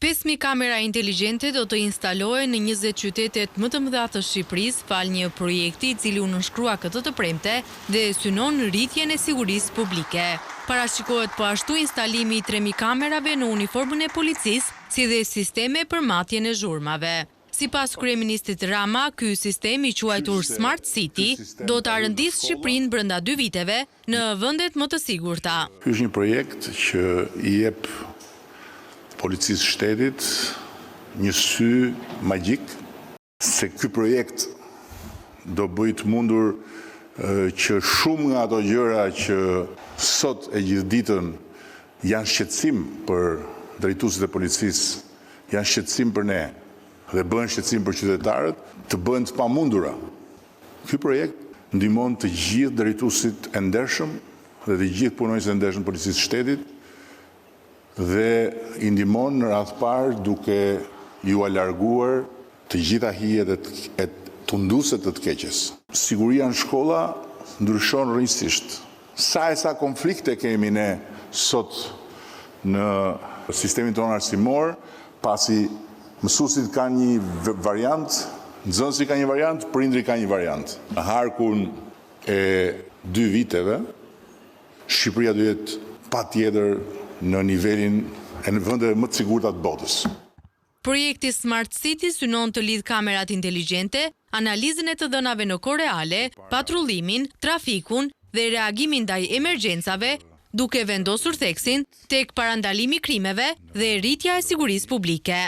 5.000 kamera inteligjente do të instalohen në 20 qytetet më të mëdha të Shqipërisë fal një projekti i cili u nënshkrua këtë të premte dhe synon rritjen e sigurisë publike. Parashikohet po ashtu instalimi i 3.000 kamerave në uniformën e policisë, si dhe sisteme për matjen e zhurmave. Sipas kryeministit Rama, ky sistem i quajtur Smart City do të rëndisë Shqipërinë brenda 2 viteve në vendet më të sigurta. Ky është një projekt që i jep policisë shtetit një sy magjik, se ky projekt do bëjë të mundur që shumë nga ato gjëra që sot e gjithë ditën janë shqetësim për drejtuesit e policisë, janë shqetësim për ne dhe bëhen shqetësim për qytetarët, të bëhen të pamundura. Ky projekt ndihmon të gjithë drejtuesit e ndershëm dhe të gjithë punonjësit e ndershëm të policisë shtetit dhe i ndihmon në radh parë duke ju alarguar të gjitha hijet e tunduese të keqes. Siguria në shkolla ndryshon rrënjësisht. Sa konflikte kemi ne sot në sistemin tonë arsimor, pasi mësuesit kanë një variant, nxënësi ka një variant, prindri ka një variant. Në harkun e 2 viteve, Shqipëria do jetë patjetër në nivelin e në vendet më të sigurta të botës. Projekti Smart City synon të lidh kamerat inteligjente, analizën e të dhënave në kohë reale, patrullimin, trafikun dhe reagimin ndaj emergjencave, duke vendosur theksin tek parandalimi krimeve dhe rritja e sigurisë publike.